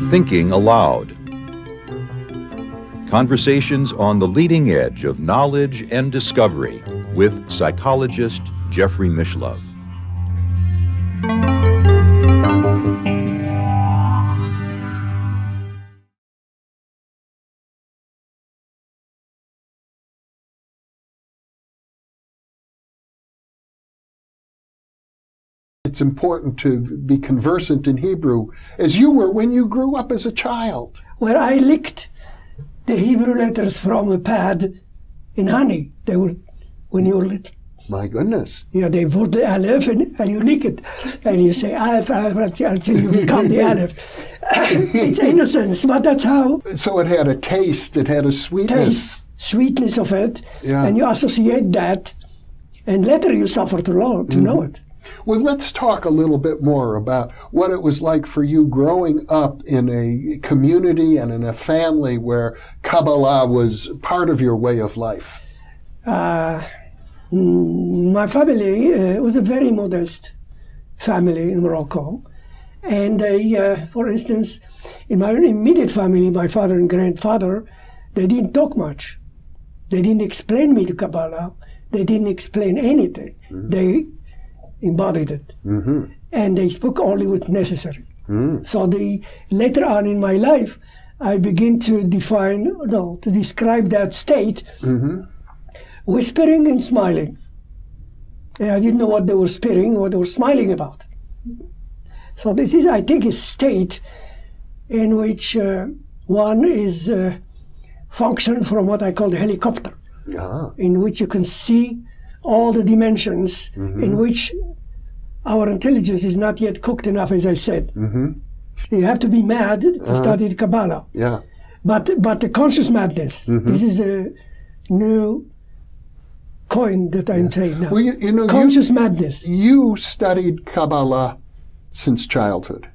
Thinking Aloud. Conversations on the leading edge of knowledge and discovery with psychologist Jeffrey Mishlove. It's important to be conversant in Hebrew, as you were when you grew up as a child. Where I licked the Hebrew letters from a pad in honey. They were, when you were little. My goodness. Yeah, they put the aleph and you lick it. And you say aleph, aleph, until you become the aleph. It's innocence, but that's how. So it had a taste, it had a sweetness. Sweetness of it. Yeah. And you associate that. And later you suffer to know it. Well, let's talk a little bit more about what it was like for you growing up in a community and in a family where Kabbalah was part of your way of life. My family was a very modest family in Morocco. And for instance, in my immediate family, my father and grandfather, they didn't talk much. They didn't explain me to Kabbalah. They didn't explain anything. Mm-hmm. They embodied it. Mm-hmm. And they spoke only what's necessary. Mm. So later on in my life, I begin to describe that state, mm-hmm. whispering and smiling. And I didn't know what they were whispering, what they were smiling about. So this is, I think, a state in which one is function from what I call the helicopter, in which you can see all the dimensions, mm-hmm. in which our intelligence is not yet cooked enough, as I said. Mm-hmm. You have to be mad to study the Kabbalah. Yeah. But the conscious madness, mm-hmm. this is a new coin that I'm saying now. Well, you know, conscious madness. You studied Kabbalah since childhood.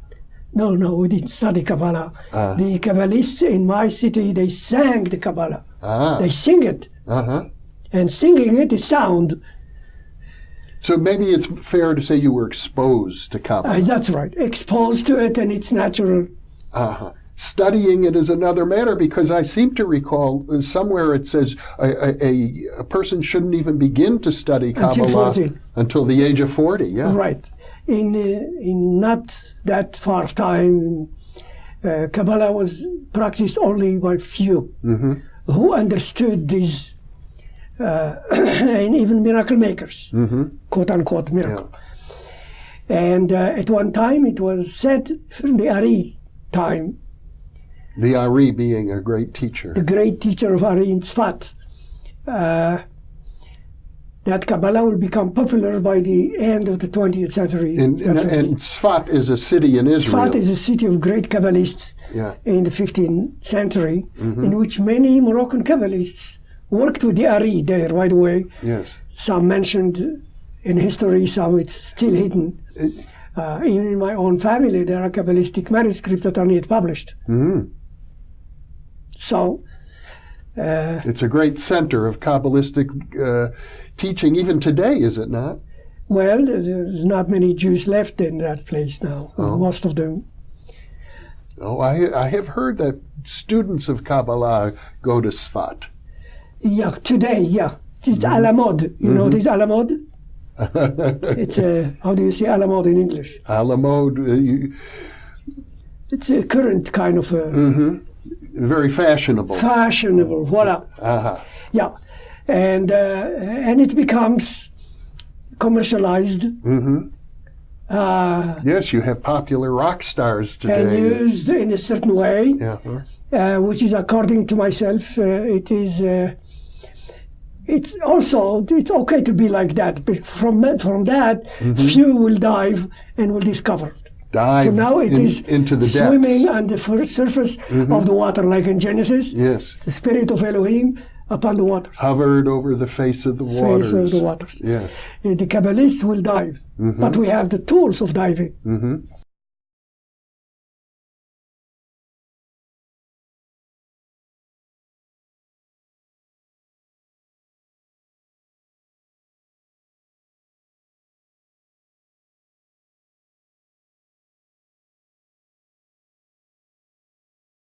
No, we didn't study Kabbalah. The Kabbalists in my city, they sang the Kabbalah. They sing it. Uh-huh. And singing it is sound. So maybe it's fair to say you were exposed to Kabbalah. That's right. Exposed to it, and it's natural. Uh-huh. Studying it is another matter, because I seem to recall somewhere it says a person shouldn't even begin to study Kabbalah until the age of 40. Yeah. Right. In not that far of time, Kabbalah was practiced only by few mm-hmm. who understood these. And even miracle makers, mm-hmm. quote unquote miracle. Yeah. And at one time it was said from the Ari time. The Ari being a great teacher. The great teacher of Ari in Tzfat. That Kabbalah will become popular by the end of the 20th century. And Tzfat is a city in Israel. Tzfat is a city of great Kabbalists in the 15th century, mm-hmm. in which many Moroccan Kabbalists worked with the Ari there right away. Yes. Some mentioned in history, some it's still hidden. Even in my own family, there are Kabbalistic manuscripts that are not yet published. Mm-hmm. So it's a great center of Kabbalistic teaching, even today, is it not? Well, there's not many Jews left in that place now. Oh. Most of them. Oh, I have heard that students of Kabbalah go to Tzfat. Yeah, today, yeah. It's mm-hmm. Alamod. You mm-hmm. know this Alamod? It's how do you say Alamod in English? Alamod. It's a current kind of mm-hmm. Very fashionable. Fashionable, voila. Uh-huh. Yeah. And it becomes commercialized. Mm-hmm. Yes, you have popular rock stars today. And used in a certain way, which is, according to myself, it's okay to be like that. But from that, mm-hmm. few will dive and will discover. So now it is into the swimming depths. on the surface mm-hmm. of the water, like in Genesis. Yes. The spirit of Elohim upon the waters. Hovered over the face of the waters. Face of the waters. Yes. The Kabbalists will dive, mm-hmm. but we have the tools of diving. Mm-hmm.